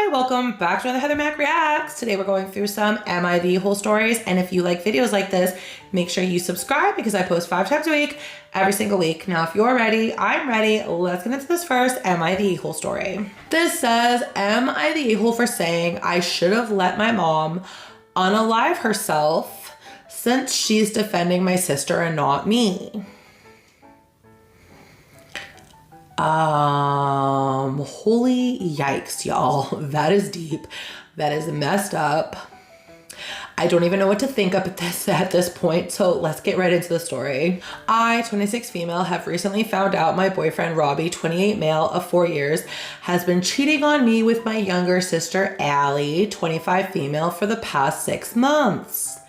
Hi, welcome back to another Heather Mac Reacts. Today we're going through some MID whole stories, and if you like videos like this, make sure you subscribe because I post 5 times a week, every single week. Now, if you're ready, I'm ready. Let's get into this first MID whole story. This says, MID whole for saying I should have let my mom unalive herself since she's defending my sister and not me. Holy yikes, y'all. That is deep. That is messed up. I don't even know what to think of at this point, so let's get right into the story. I, 26 female, have recently found out my boyfriend Robbie, 28 male of 4 years, has been cheating on me with my younger sister Allie, 25 female, for the past 6 months.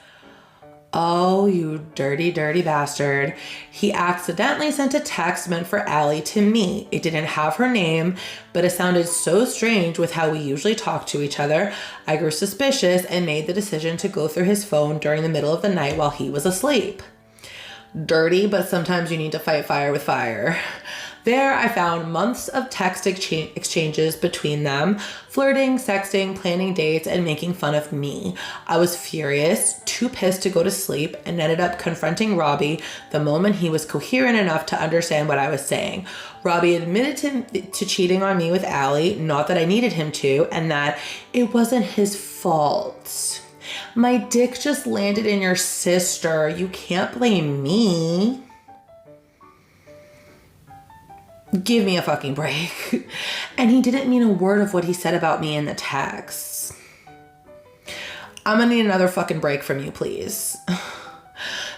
Oh, you dirty, dirty bastard. He accidentally sent a text meant for Allie to me. It didn't have her name, but it sounded so strange with how we usually talk to each other. I grew suspicious and made the decision to go through his phone during the middle of the night while he was asleep. Dirty, but sometimes you need to fight fire with fire. There, I found months of text exchanges between them, flirting, sexting, planning dates, and making fun of me. I was furious, too pissed to go to sleep, and ended up confronting Robbie the moment he was coherent enough to understand what I was saying. Robbie admitted to cheating on me with Allie, not that I needed him to, and that it wasn't his fault. My dick just landed in your sister. You can't blame me. Give me a fucking break. And he didn't mean a word of what he said about me in the text. I'm gonna need another fucking break from you, please.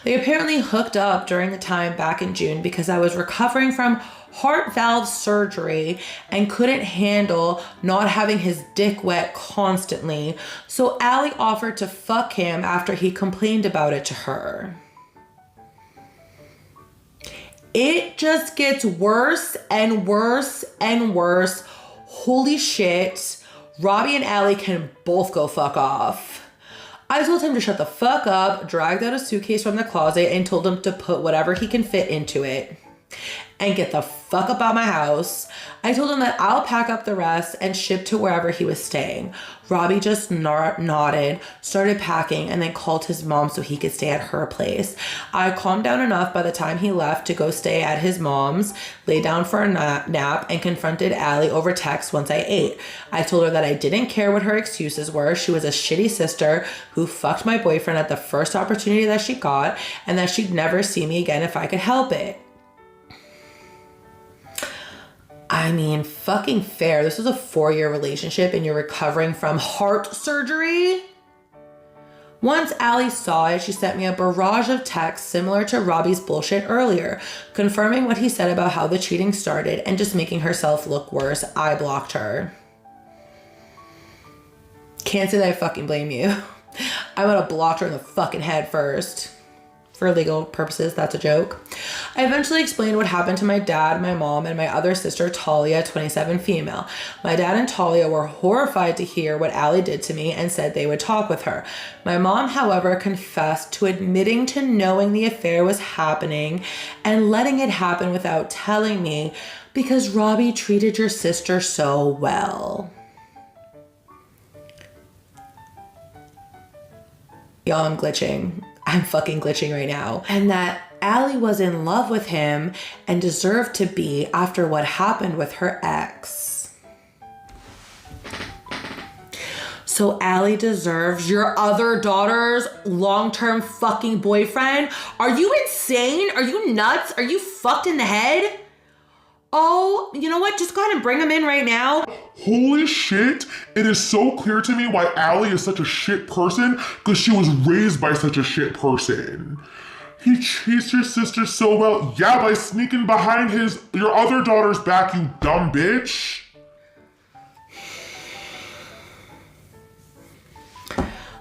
They apparently hooked up during the time back in June because I was recovering from heart valve surgery and couldn't handle not having his dick wet constantly. So Allie offered to fuck him after he complained about it to her. It just gets worse and worse and worse. Holy shit. Robbie and Allie can both go fuck off. I told him to shut the fuck up, dragged out a suitcase from the closet, and told him to put whatever he can fit into it and get the fuck up out my house. I told him that I'll pack up the rest and ship to wherever he was staying. Robbie just nodded, started packing, and then called his mom so he could stay at her place. I calmed down enough by the time he left to go stay at his mom's, lay down for a nap, and confronted Allie over text once I ate. I told her that I didn't care what her excuses were. She was a shitty sister who fucked my boyfriend at the first opportunity that she got, and that she'd never see me again if I could help it. I mean, fucking fair. This was a 4-year relationship and you're recovering from heart surgery? Once Allie saw it, she sent me a barrage of texts similar to Robbie's bullshit earlier, confirming what he said about how the cheating started and just making herself look worse. I blocked her. Can't say that I fucking blame you. I would have blocked her in the fucking head first. For legal purposes, that's a joke. I eventually explained what happened to my dad, my mom, and my other sister, Talia, 27 female. My dad and Talia were horrified to hear what Allie did to me and said they would talk with her. My mom, however, confessed to admitting to knowing the affair was happening and letting it happen without telling me because Robbie treated your sister so well. Y'all, I'm glitching. I'm fucking glitching right now. And that Allie was in love with him and deserved to be after what happened with her ex. So Allie deserves your other daughter's long-term fucking boyfriend? Are you insane? Are you nuts? Are you fucked in the head? Oh, you know what? Just go ahead and bring him in right now. Holy shit, it is so clear to me why Allie is such a shit person, because she was raised by such a shit person. He treats your sister so well, yeah, by sneaking behind your other daughter's back, you dumb bitch.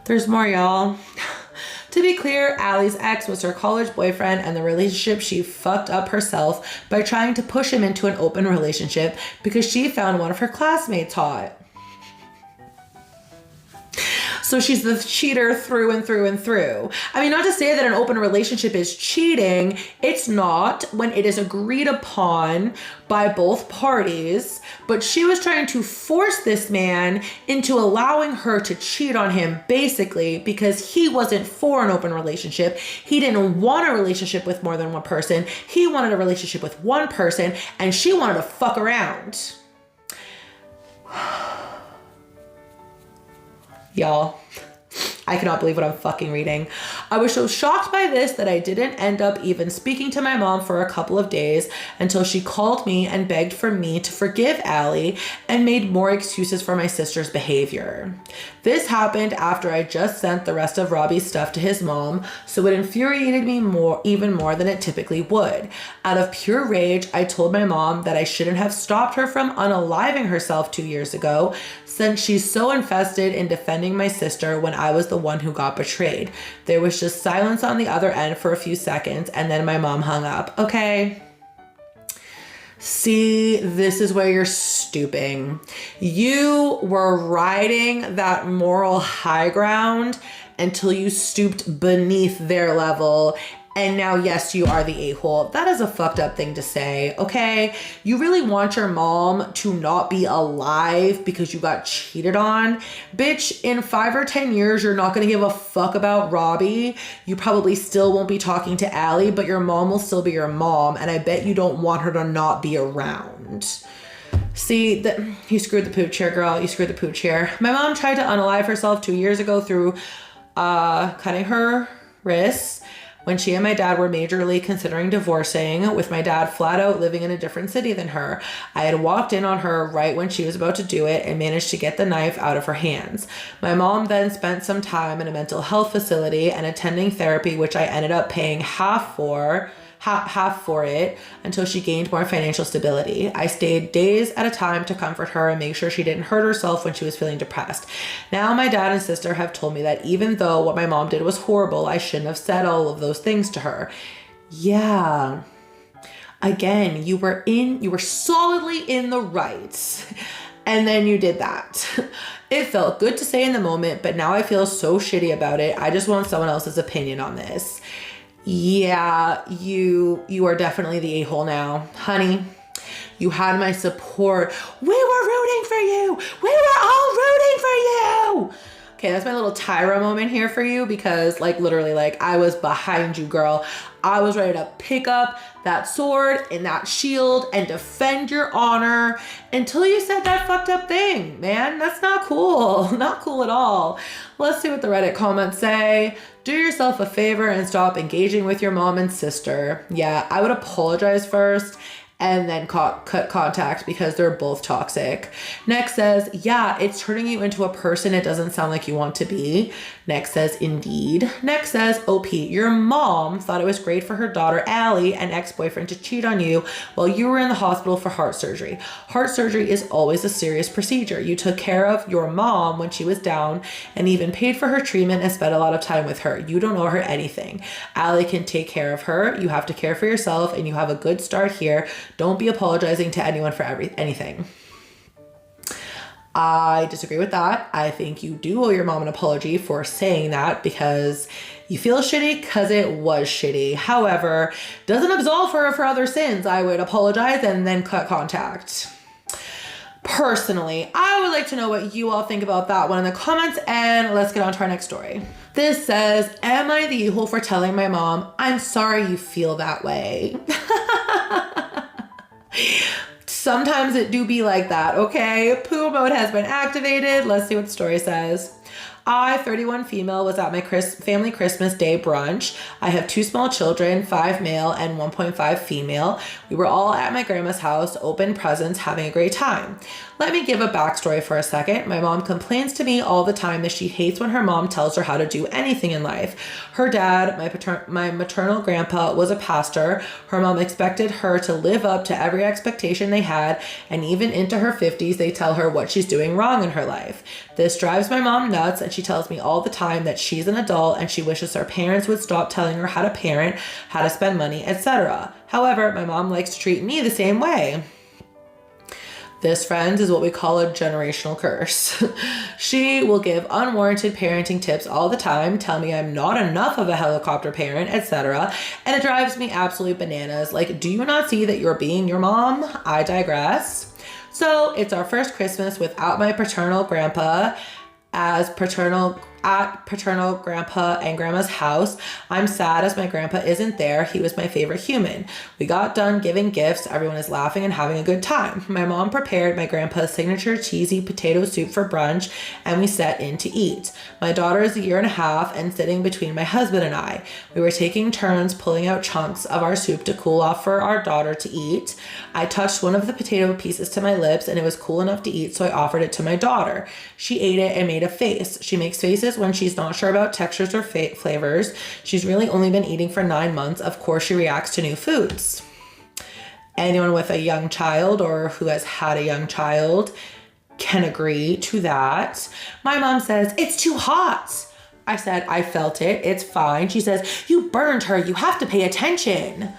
There's more, y'all. To be clear, Allie's ex was her college boyfriend, and the relationship she fucked up herself by trying to push him into an open relationship because she found one of her classmates hot. So she's the cheater through and through and through. I mean, not to say that an open relationship is cheating. It's not when it is agreed upon by both parties, but she was trying to force this man into allowing her to cheat on him, basically, because he wasn't for an open relationship. He didn't want a relationship with more than one person. He wanted a relationship with one person, and she wanted to fuck around. Y'all, I cannot believe what I'm fucking reading. I was so shocked by this that I didn't end up even speaking to my mom for a couple of days until she called me and begged for me to forgive Allie and made more excuses for my sister's behavior. This happened after I just sent the rest of Robbie's stuff to his mom, so it infuriated me even more than it typically would. Out of pure rage, I told my mom that I shouldn't have stopped her from unaliving herself 2 years ago, since she's so invested in defending my sister when I was the one who got betrayed. There was just silence on the other end for a few seconds, and then my mom hung up. Okay. See, this is where you're stooping. You were riding that moral high ground until you stooped beneath their level. And now, yes, you are the a-hole. That is a fucked up thing to say, okay? You really want your mom to not be alive because you got cheated on? Bitch, in 5 or 10 years, you're not gonna give a fuck about Robbie. You probably still won't be talking to Allie, but your mom will still be your mom, and I bet you don't want her to not be around. See, you screwed the pooch here, girl. You screwed the pooch here. My mom tried to unalive herself 2 years ago through cutting her wrists when she and my dad were majorly considering divorcing, with my dad flat out living in a different city than her. I had walked in on her right when she was about to do it and managed to get the knife out of her hands. My mom then spent some time in a mental health facility and attending therapy, which I ended up paying half for it until she gained more financial stability. I stayed days at a time to comfort her and make sure she didn't hurt herself when she was feeling depressed. Now my dad and sister have told me that even though what my mom did was horrible, I shouldn't have said all of those things to her. Yeah. Again, you were solidly in the right. And then you did that. It felt good to say in the moment, but now I feel so shitty about it. I just want someone else's opinion on this. Yeah, you are definitely the a-hole now. Honey, you had my support. We were rooting for you. We were all rooting for you. Okay, that's my little Tyra moment here for you because literally I was behind you, girl. I was ready to pick up that sword and that shield and defend your honor until you said that fucked up thing, man. That's not cool. Not cool at all. Let's see what the Reddit comments say. Do yourself a favor and stop engaging with your mom and sister. Yeah, I would apologize first and then cut contact because they're both toxic. Next says, yeah, it's turning you into a person it doesn't sound like you want to be. Next says, indeed. Next says, OP, your mom thought it was great for her daughter, Allie, and ex-boyfriend to cheat on you while you were in the hospital for heart surgery. Heart surgery is always a serious procedure. You took care of your mom when she was down and even paid for her treatment and spent a lot of time with her. You don't owe her anything. Allie can take care of her. You have to care for yourself, and you have a good start here. Don't be apologizing to anyone for anything. I disagree with that. I think you do owe your mom an apology for saying that because you feel shitty because it was shitty. However, doesn't absolve her for other sins. I would apologize and then cut contact. Personally, I would like to know what you all think about that one in the comments, and let's get on to our next story. This says, am I the a-hole for telling my mom, I'm sorry you feel that way? Sometimes it do be like that, okay? Poo mode has been activated. Let's see what the story says. I, 31 female, was at my family Christmas Day brunch. I have 2 small children, 5 male and 1.5 female. We were all at my grandma's house, open presents, having a great time. Let me give a backstory for a second. My mom complains to me all the time that she hates when her mom tells her how to do anything in life. Her dad, my maternal grandpa, was a pastor. Her mom expected her to live up to every expectation they had, and even into her 50s, they tell her what she's doing wrong in her life. This drives my mom nuts, and she tells me all the time that she's an adult and she wishes her parents would stop telling her how to parent, how to spend money, etc. However, my mom likes to treat me the same way. This, friends, is what we call a generational curse. She will give unwarranted parenting tips all the time, tell me I'm not enough of a helicopter parent, etc. And it drives me absolutely bananas. Like, do you not see that you're being your mom? I digress. So it's our first Christmas without my paternal grandpa at paternal grandpa and grandma's house. I'm sad as my grandpa isn't there. He was my favorite human. We got done giving gifts. Everyone is laughing and having a good time. My mom prepared my grandpa's signature cheesy potato soup for brunch, and we set in to eat. My daughter is 1.5 years and sitting between my husband and I. We were taking turns pulling out chunks of our soup to cool off for our daughter to eat. I touched one of the potato pieces to my lips and it was cool enough to eat, so I offered it to my daughter. She ate it and made a face. She makes faces when she's not sure about textures or flavors. She's really only been eating for 9 months. Of course, she reacts to new foods. Anyone with a young child or who has had a young child can agree to that. My mom says, it's too hot. I said, I felt it. It's fine. She says, you burned her. You have to pay attention.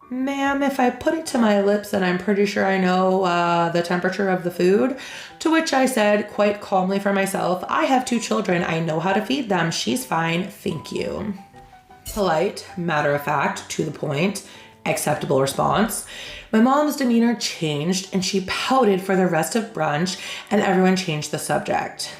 Ma'am, if I put it to my lips, then I'm pretty sure I know the temperature of the food. To which I said, quite calmly for myself, I have 2 children. I know how to feed them. She's fine. Thank you. Polite, matter of fact, to the point, acceptable response. My mom's demeanor changed and she pouted for the rest of brunch and everyone changed the subject.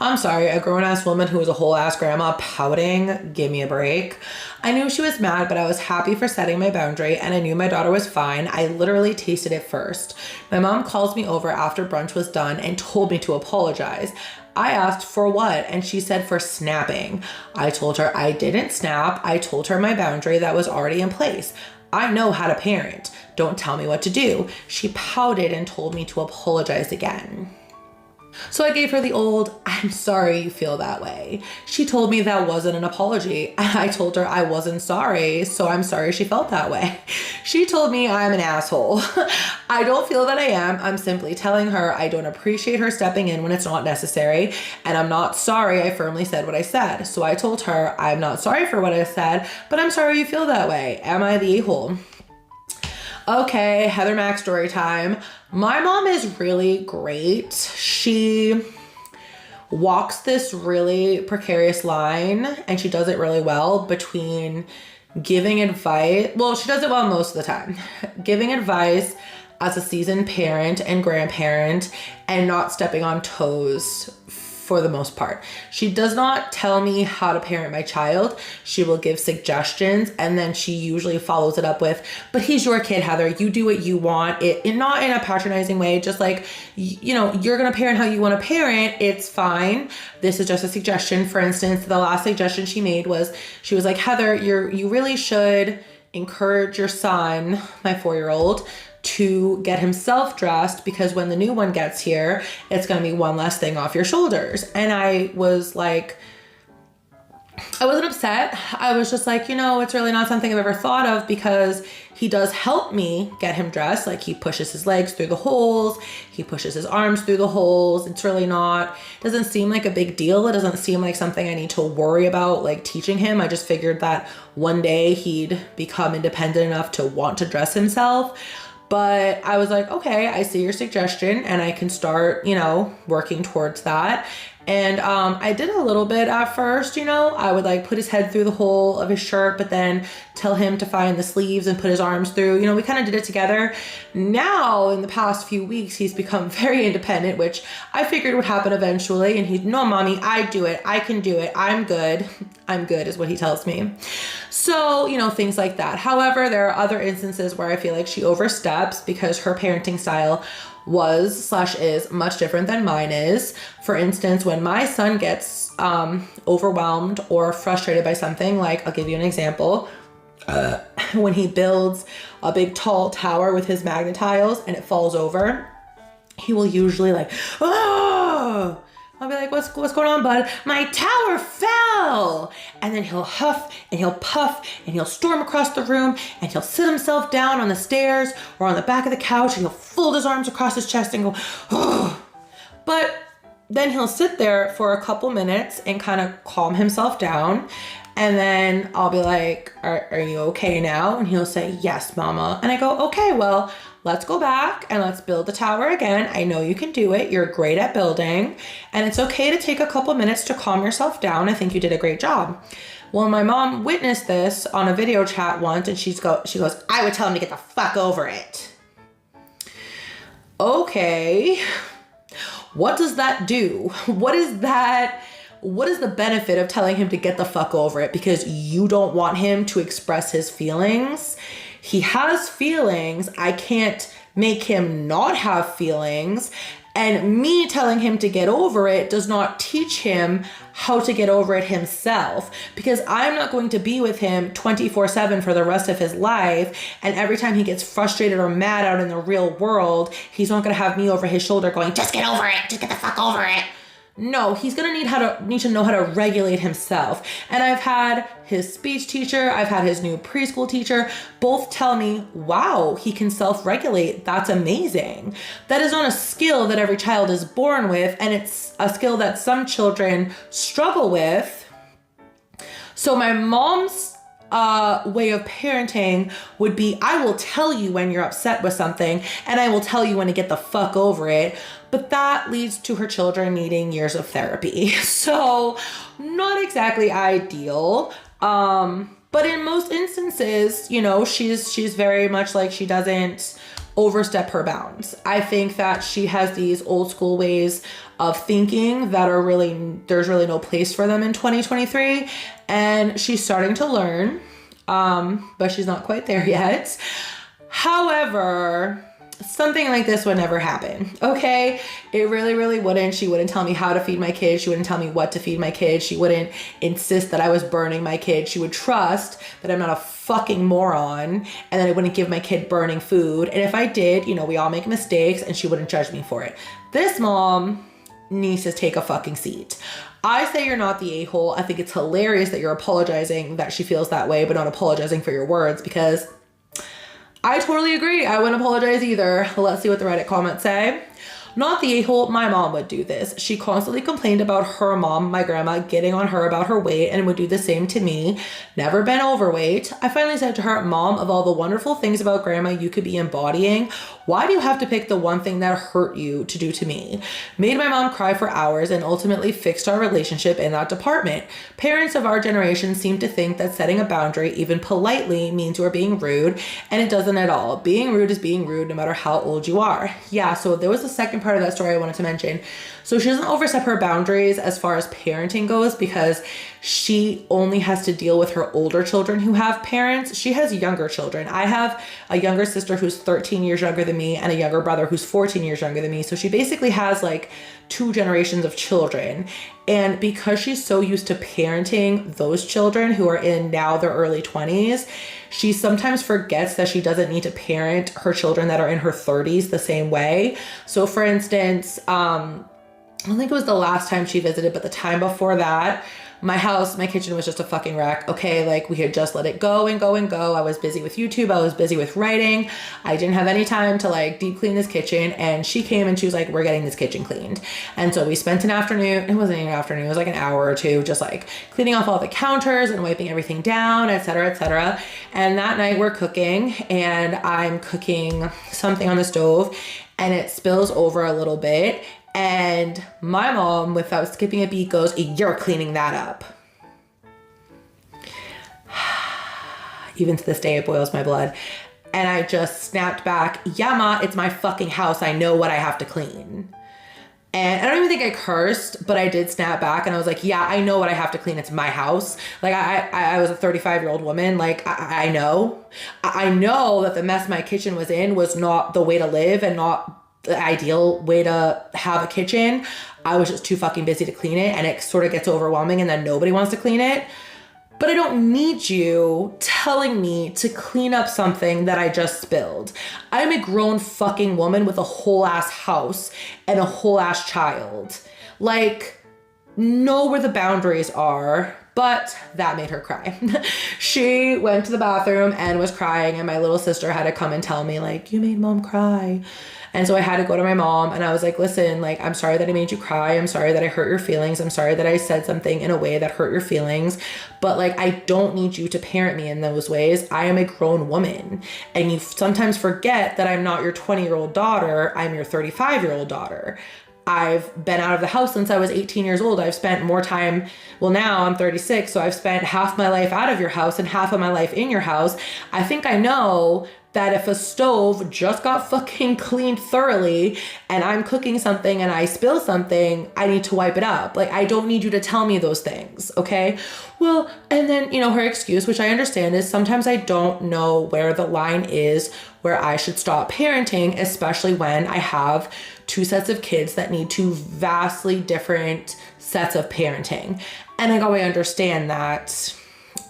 I'm sorry, a grown-ass woman who was a whole-ass grandma pouting, give me a break. I knew she was mad, but I was happy for setting my boundary and I knew my daughter was fine. I literally tasted it first. My mom calls me over after brunch was done and told me to apologize. I asked for what, and she said for snapping. I told her I didn't snap. I told her my boundary that was already in place. I know how to parent. Don't tell me what to do. She pouted and told me to apologize again. So I gave her the old, I'm sorry you feel that way. She told me that wasn't an apology. I told her I wasn't sorry, so I'm sorry she felt that way. She told me I'm an asshole. I don't feel that I am. I'm simply telling her I don't appreciate her stepping in when it's not necessary, and I'm not sorry I firmly said what I said. So I told her I'm not sorry for what I said, but I'm sorry you feel that way. Am I the a-hole? Okay, Heather Mac story time. My mom is really great. She walks this really precarious line and she does it really well between giving advice. Well, she does it well most of the time. Giving advice as a seasoned parent and grandparent and not stepping on toes for the most part. She does not tell me how to parent my child. She will give suggestions and then she usually follows it up with, but he's your kid, Heather. You do what you want. Not in a patronizing way, just like, you know, you're going to parent how you want to parent. It's fine. This is just a suggestion. For instance, the last suggestion she made was, she was like, Heather, you really should encourage your son, my 4-year-old, to get himself dressed because when the new one gets here, it's going to be one less thing off your shoulders. And I was like, I wasn't upset. I was just like, you know, it's really not something I've ever thought of because he does help me get him dressed. Like he pushes his legs through the holes. He pushes his arms through the holes. It's really not, doesn't seem like a big deal. It doesn't seem like something I need to worry about, like teaching him. I just figured that one day he'd become independent enough to want to dress himself. But I was like, okay, I see your suggestion and I can start, you know, working towards that. And I did a little bit at first, you know, I would like put his head through the hole of his shirt, but then tell him to find the sleeves and put his arms through. You know, we kind of did it together. Now, in the past few weeks, he's become very independent, which I figured would happen eventually. And he's, no, mommy, I do it. I can do it. I'm good. I'm good is what he tells me. So, you know, things like that. However, there are other instances where I feel like she oversteps because her parenting style was/is much different than mine is. For instance, when my son gets overwhelmed or frustrated by something, like I'll give you an example. When he builds a big tall tower with his magnet tiles and it falls over, he will usually like, oh, I'll be like, what's going on, bud? My tower fell. And then he'll huff and he'll puff and he'll storm across the room and he'll sit himself down on the stairs or on the back of the couch and he'll fold his arms across his chest and go, oh. But then he'll sit there for a couple minutes and kind of calm himself down. And then I'll be like, are you okay now? And he'll say, yes, mama. And I go, okay, well, let's go back and let's build the tower again. I know you can do it. You're great at building. And it's okay to take a couple minutes to calm yourself down. I think you did a great job. Well, my mom witnessed this on a video chat once, and she goes, I would tell him to get the fuck over it. Okay. What does that do? What is the benefit of telling him to get the fuck over it? Because you don't want him to express his feelings. He has feelings. I can't make him not have feelings. And me telling him to get over it does not teach him how to get over it himself, because I'm not going to be with him 24/7 for the rest of his life. And every time he gets frustrated or mad out in the real world, he's not going to have me over his shoulder going, just get over it. Just get the fuck over it. No, he's going to need to know how to regulate himself. And I've had his speech teacher, I've had his new preschool teacher, both tell me, wow, he can self-regulate. That's amazing. That is not a skill that every child is born with, and it's a skill that some children struggle with. So my mom's way of parenting would be, I will tell you when you're upset with something, and I will tell you when to get the fuck over it. But that leads to her children needing years of therapy. So not exactly ideal. But in most instances, you know, she's very much like, she doesn't overstep her bounds. I think that she has these old school ways of thinking that there's really no place for them in 2023. And she's starting to learn, but she's not quite there yet. However, something like this would never happen, okay? It really, really wouldn't. She wouldn't tell me how to feed my kids. She wouldn't tell me what to feed my kids. She wouldn't insist that I was burning my kid. She would trust that I'm not a fucking moron and that I wouldn't give my kid burning food. And if I did, you know, we all make mistakes, and she wouldn't judge me for it. This mom needs to take a fucking seat. I say you're not the a-hole. I think it's hilarious that you're apologizing that she feels that way, but not apologizing for your words, because I totally agree. I wouldn't apologize either. Let's see what the Reddit comments say. Not the a-hole, my mom would do this. She constantly complained about her mom, my grandma, getting on her about her weight, and would do the same to me. Never been overweight. I finally said to her, Mom, of all the wonderful things about grandma you could be embodying, why do you have to pick the one thing that hurt you to do to me? Made my mom cry for hours and ultimately fixed our relationship in that department. Parents of our generation seem to think that setting a boundary, even politely, means you're being rude, and it doesn't at all. Being rude is being rude no matter how old you are. Yeah, so there was the second part of that story I wanted to mention. So she doesn't overstep her boundaries as far as parenting goes, because she only has to deal with her older children who have parents. She has younger children. I have a younger sister who's 13 years younger than me and a younger brother who's 14 years younger than me. So she basically has like 2 generations of children. And because she's so used to parenting those children who are in now their early 20s, she sometimes forgets that she doesn't need to parent her children that are in her 30s the same way. So for instance, I don't think it was the last time she visited, but the time before that, my kitchen was just a fucking wreck. Okay, like we had just let it go and go and go. I was busy with YouTube. I was busy with writing. I didn't have any time to like deep clean this kitchen. And she came and she was like, we're getting this kitchen cleaned. And so we spent an afternoon. It wasn't even an afternoon. It was like an hour or two, just like cleaning off all the counters and wiping everything down, et cetera, et cetera. And that night we're cooking, and I'm cooking something on the stove, and it spills over a little bit. And my mom, without skipping a beat, goes, you're cleaning that up. Even to this day, it boils my blood. And I just snapped back, yeah, Ma, it's my fucking house. I know what I have to clean. And I don't even think I cursed, but I did snap back, and I was like, yeah, I know what I have to clean. It's my house. Like I was a 35-year-old woman. Like I know that the mess my kitchen was in was not the way to live and not the ideal way to have a kitchen. I was just too fucking busy to clean it, and it sort of gets overwhelming, and then nobody wants to clean it. But I don't need you telling me to clean up something that I just spilled. I'm a grown fucking woman with a whole ass house and a whole ass child. Like, know where the boundaries are. But that made her cry. She went to the bathroom and was crying, and my little sister had to come and tell me, like, you made Mom cry. And so I had to go to my mom and I was like, listen, like, I'm sorry that I made you cry. I'm sorry that I hurt your feelings. I'm sorry that I said something in a way that hurt your feelings. But like, I don't need you to parent me in those ways. I am a grown woman. And you sometimes forget that I'm not your 20-year-old daughter. I'm your 35-year-old daughter. I've been out of the house since I was 18 years old. I've spent more time, well, now I'm 36, so I've spent half my life out of your house and half of my life in your house. I think I know that if a stove just got fucking cleaned thoroughly and I'm cooking something and I spill something, I need to wipe it up. Like, I don't need you to tell me those things, okay? Well, and then, you know, her excuse, which I understand, is sometimes I don't know where the line is where I should stop parenting, especially when I have two sets of kids that need two vastly different sets of parenting. And I go, I understand that.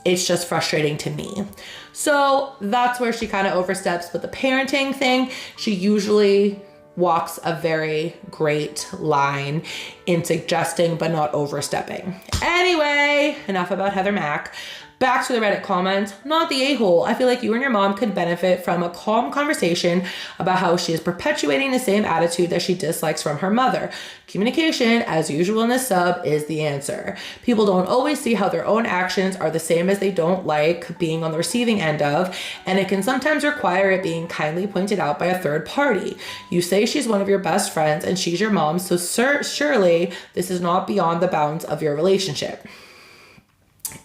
It's just frustrating to me. So that's where she kind of oversteps. But the parenting thing, she usually walks a very great line in suggesting but not overstepping. Anyway, enough about Heather Mack. Back to the Reddit comments. Not the a-hole. I feel like you and your mom could benefit from a calm conversation about how she is perpetuating the same attitude that she dislikes from her mother. Communication, as usual in this sub, is the answer. People don't always see how their own actions are the same as they don't like being on the receiving end of, and it can sometimes require it being kindly pointed out by a third party. You say she's one of your best friends and she's your mom, so surely this is not beyond the bounds of your relationship.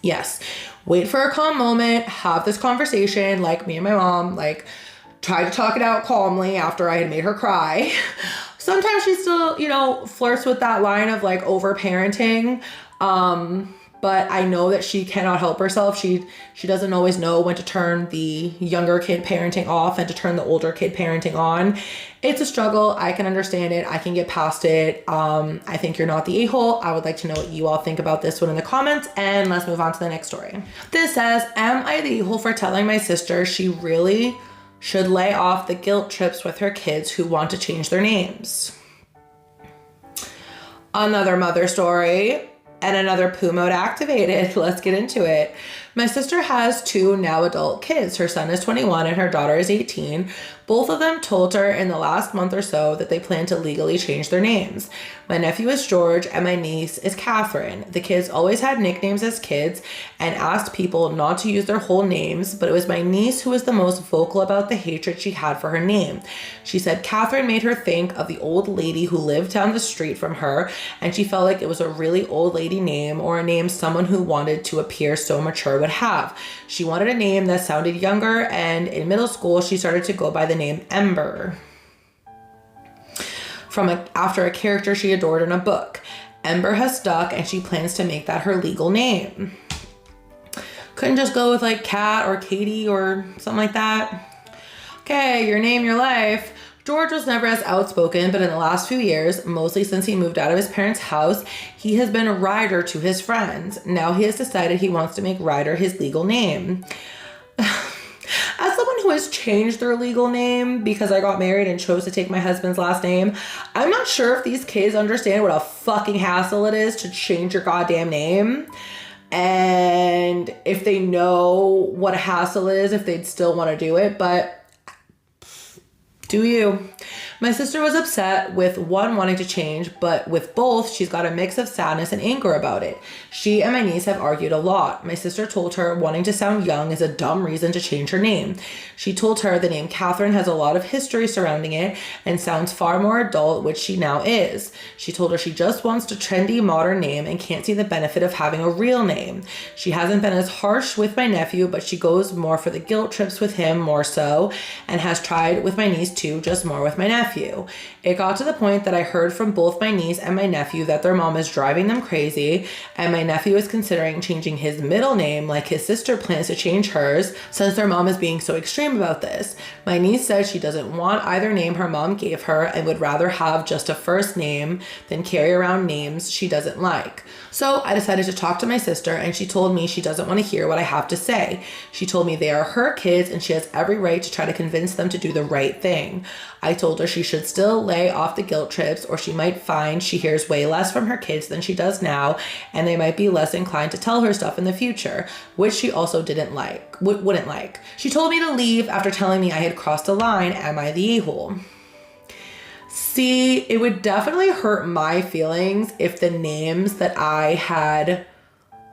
Yes. Wait for a calm moment, have this conversation like me and my mom, like try to talk it out calmly after I had made her cry. Sometimes she still, you know, flirts with that line of like over parenting. But I know that she cannot help herself. She doesn't always know when to turn the younger kid parenting off and to turn the older kid parenting on. It's a struggle. I can understand it. I can get past it. I think you're not the a-hole. I would like to know what you all think about this one in the comments, and let's move on to the next story. This says, am I the a-hole for telling my sister she really should lay off the guilt trips with her kids who want to change their names? Another mother story. And another poo mode activated. Let's get into it. My sister has two now adult kids. Her son is 21 and her daughter is 18. Both of them told her in the last month or so that they plan to legally change their names. My nephew is George and my niece is Catherine. The kids always had nicknames as kids and asked people not to use their whole names, but it was my niece who was the most vocal about the hatred she had for her name. She said Catherine made her think of the old lady who lived down the street from her, and she felt like it was a really old lady name or a name someone who wanted to appear so mature would have. She wanted a name that sounded younger, and in middle school she started to go by the name Ember after a character she adored in a book. Ember has stuck and she plans to make that her legal name. Couldn't just go with like Kat or Katie or something like that. Okay, your name, your life. George was never as outspoken, but in the last few years, mostly since he moved out of his parents' house, he has been a Ryder to his friends. Now he has decided he wants to make Ryder his legal name. As someone who has changed their legal name because I got married and chose to take my husband's last name, I'm not sure if these kids understand what a fucking hassle it is to change your goddamn name. And if they know what a hassle is, if they'd still want to do it, but do you? My sister was upset with one wanting to change, but with both, she's got a mix of sadness and anger about it. She and my niece have argued a lot. My sister told her wanting to sound young is a dumb reason to change her name. She told her the name Catherine has a lot of history surrounding it and sounds far more adult, which she now is. She told her she just wants a trendy modern name and can't see the benefit of having a real name. She hasn't been as harsh with my nephew, but she goes more for the guilt trips with him more so, and has tried with my niece too, just more with my nephew. It got to the point that I heard from both my niece and my nephew that their mom is driving them crazy, and my nephew is considering changing his middle name like his sister plans to change hers since their mom is being so extreme about this. My niece said she doesn't want either name her mom gave her and would rather have just a first name than carry around names she doesn't like. So I decided to talk to my sister, and she told me she doesn't want to hear what I have to say. She told me they are her kids and she has every right to try to convince them to do the right thing. I told her she should still lay off the guilt trips, or she might find she hears way less from her kids than she does now, and they might be less inclined to tell her stuff in the future, which she also wouldn't like. She told me to leave after telling me I had crossed a line. Am I the a-hole? See, it would definitely hurt my feelings if the names that I had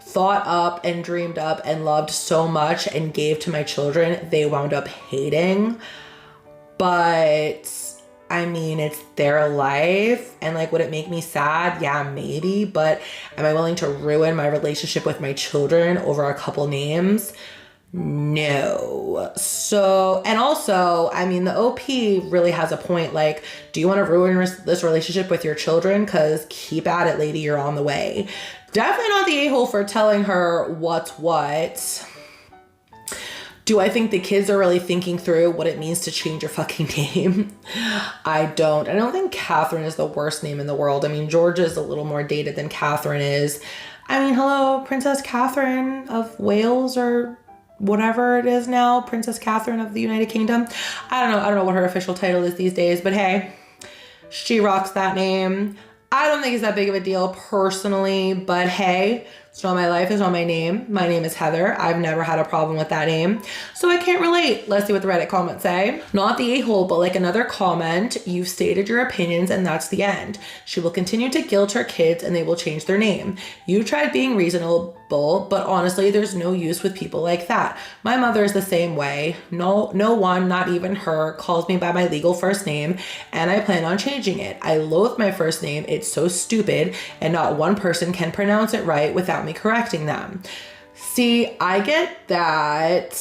thought up and dreamed up and loved so much and gave to my children, they wound up hating. But I mean, it's their life, and like, would it make me sad? Yeah, maybe. But am I willing to ruin my relationship with my children over a couple names? No. So, and also, I mean, the OP really has a point. Like, do you want to ruin this relationship with your children? Because keep at it, lady, you're on the way. Definitely not the a-hole for telling her what's what. Do I think the kids are really thinking through what it means to change your fucking name? I don't think Catherine is the worst name in the world. I mean, George is a little more dated than Catherine is. I mean, hello, Princess Catherine of Wales, or whatever it is now, Princess Catherine of the United Kingdom. I don't know what her official title is these days, but hey, she rocks that name. I don't think it's that big of a deal personally, but hey, it's not my life, it's not my name. My name is Heather. I've never had a problem with that name, so I can't relate. Let's see what the Reddit comments say. Not the a-hole, but like another comment. You've stated your opinions and that's the end. She will continue to guilt her kids and they will change their name. You tried being reasonable, but honestly, there's no use with people like that. My mother is the same way. No one, not even her, calls me by my legal first name, and I plan on changing it. I loathe my first name. It's so stupid, and not one person can pronounce it right without me correcting them. See, I get that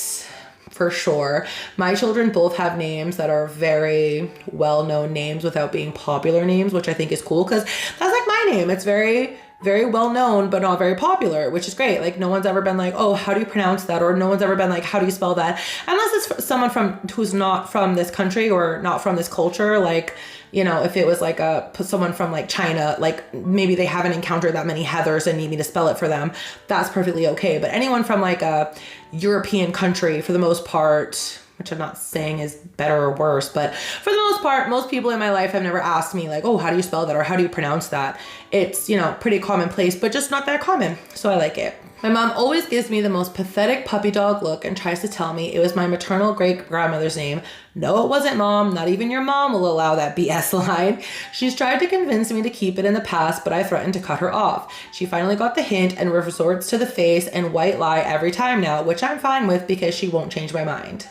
for sure. My children both have names that are very well-known names without being popular names, which I think is cool, because that's like my name. It's very well known, but not very popular, which is great. Like, no one's ever been like, oh, how do you pronounce that? Or no one's ever been like, how do you spell that? Unless it's someone who's not from this country or not from this culture. Like, you know, if it was like someone from like China, like maybe they haven't encountered that many Heathers and need me to spell it for them. That's perfectly okay. But anyone from like a European country, for the most part, which I'm not saying is better or worse, but for the most part, most people in my life have never asked me like, oh, how do you spell that? Or how do you pronounce that? It's, you know, pretty commonplace, but just not that common. So I like it. My mom always gives me the most pathetic puppy dog look and tries to tell me it was my maternal great-grandmother's name. No, it wasn't, Mom. Not even your mom will allow that BS line. She's tried to convince me to keep it in the past, but I threatened to cut her off. She finally got the hint and resorts to the face and white lie every time now, which I'm fine with because she won't change my mind.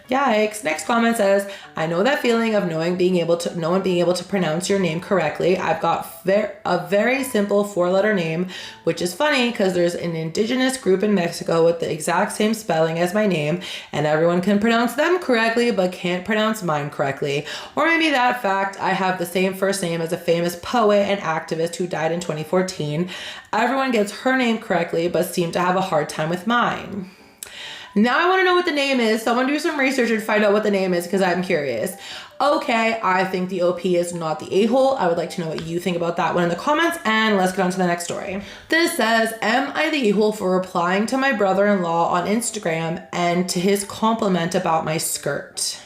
Yikes. Next comment says, I know that feeling of no one being able to pronounce your name correctly. I've got a very simple 4-letter name, which is funny because there's an indigenous group in Mexico with the exact same spelling as my name, and everyone can pronounce them correctly but can't pronounce mine correctly. Or maybe that fact, I have the same first name as a famous poet and activist who died in 2014. Everyone gets her name correctly but seem to have a hard time with mine. Now I want to know what the name is. Someone do some research and find out what the name is because I'm curious. Okay, I think the OP is not the a-hole. I would like to know what you think about that one in the comments, and let's get on to the next story. This says, am I the a-hole for replying to my brother-in-law on Instagram and to his compliment about my skirt?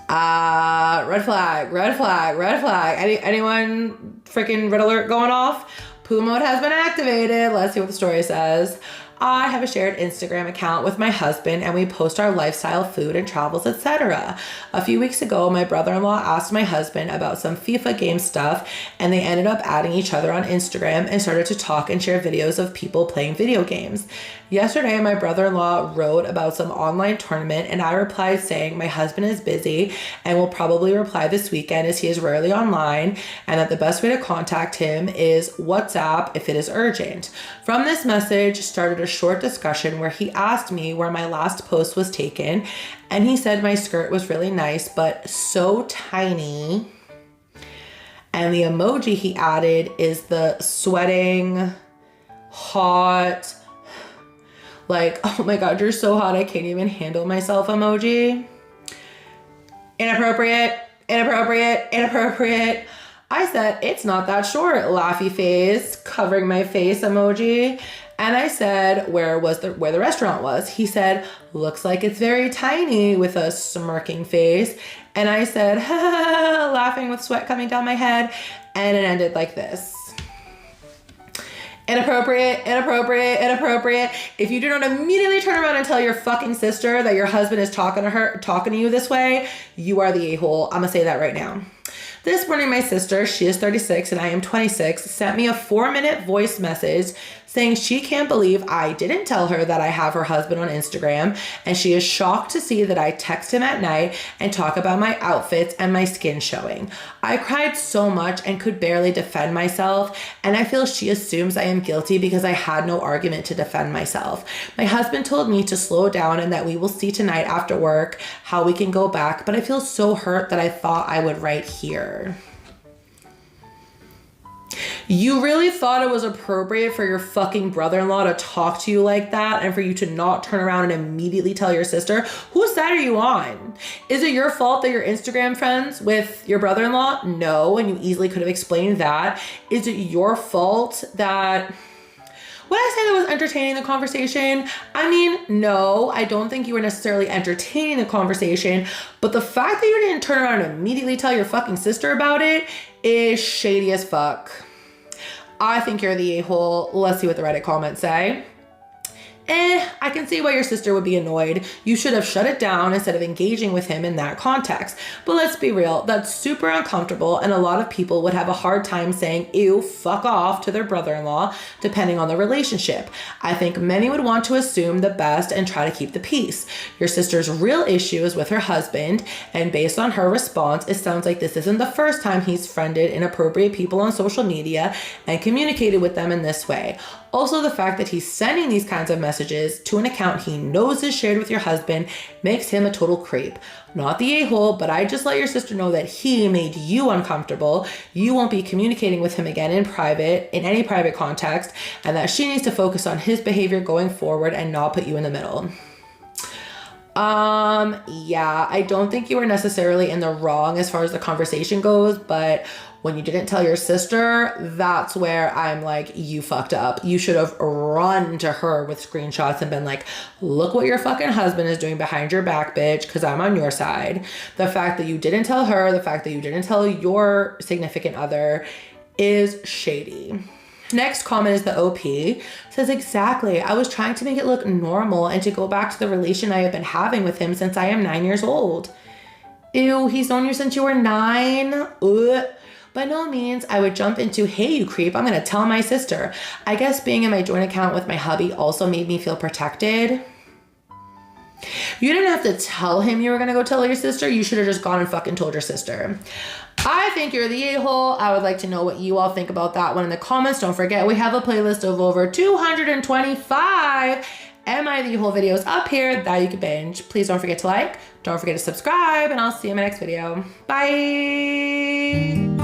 Red flag, red flag, red flag. Anyone freaking red alert going off? Poo mode has been activated. Let's see what the story says. I have a shared Instagram account with my husband and we post our lifestyle, food and travels, etc. A few weeks ago, my brother-in-law asked my husband about some FIFA game stuff and they ended up adding each other on Instagram and started to talk and share videos of people playing video games. Yesterday, my brother-in-law wrote about some online tournament and I replied saying my husband is busy and will probably reply this weekend as he is rarely online and that the best way to contact him is WhatsApp if it is urgent. From this message started a short discussion where he asked me where my last post was taken and he said my skirt was really nice but so tiny. And the emoji he added is the sweating, hot, like, oh my God, you're so hot, I can't even handle myself emoji. Inappropriate, inappropriate, inappropriate. I said, it's not that short, laughy face, covering my face emoji. And I said, where the restaurant was? He said, looks like it's very tiny with a smirking face. And I said, ha, ha, ha, laughing with sweat coming down my head. And it ended like this. Inappropriate, inappropriate, inappropriate. If you do not immediately turn around and tell your fucking sister that your husband is talking to you this way, you are the a-hole. I'm gonna say that right now. This morning, my sister, she is 36 and I am 26, sent me a 4-minute voice message saying she can't believe I didn't tell her that I have her husband on Instagram, and she is shocked to see that I text him at night and talk about my outfits and my skin showing. I cried so much and could barely defend myself, and I feel she assumes I am guilty because I had no argument to defend myself. My husband told me to slow down and that we will see tonight after work how we can go back, but I feel so hurt that I thought I would write here. You really thought it was appropriate for your fucking brother-in-law to talk to you like that and for you to not turn around and immediately tell your sister? Whose side are you on? Is it your fault that you're Instagram friends with your brother-in-law? No, and you easily could have explained that. Is it your fault that... Would I say that was entertaining the conversation? I mean, no, I don't think you were necessarily entertaining the conversation, but the fact that you didn't turn around and immediately tell your fucking sister about it is shady as fuck. I think you're the a-hole. Let's see what the Reddit comments say. I can see why your sister would be annoyed. You should have shut it down instead of engaging with him in that context. But let's be real, that's super uncomfortable, and a lot of people would have a hard time saying, ew, fuck off to their brother-in-law, depending on the relationship. I think many would want to assume the best and try to keep the peace. Your sister's real issue is with her husband, and based on her response, it sounds like this isn't the first time he's friended inappropriate people on social media and communicated with them in this way. Also, the fact that he's sending these kinds of messages to an account he knows is shared with your husband makes him a total creep. Not the a-hole, but I just let your sister know that he made you uncomfortable. You won't be communicating with him again in any private context, and that she needs to focus on his behavior going forward and not put you in the middle. Yeah, I don't think you were necessarily in the wrong as far as the conversation goes, but when you didn't tell your sister, that's where I'm like, you fucked up. You should have run to her with screenshots and been like, look what your fucking husband is doing behind your back, bitch, because I'm on your side. The fact that you didn't tell her, the fact that you didn't tell your significant other is shady. Next comment is the OP. Says, exactly. I was trying to make it look normal and to go back to the relation I have been having with him since I am 9 years old. Ew, he's known you since you were 9? Ugh. By no means I would jump into, hey, you creep, I'm going to tell my sister. I guess being in my joint account with my hubby also made me feel protected. You didn't have to tell him you were going to go tell your sister. You should have just gone and fucking told your sister. I think you're the a-hole. I would like to know what you all think about that one in the comments. Don't forget, we have a playlist of over 225 Am I the a-hole videos up here that you can binge. Please don't forget to like, don't forget to subscribe, and I'll see you in my next video. Bye.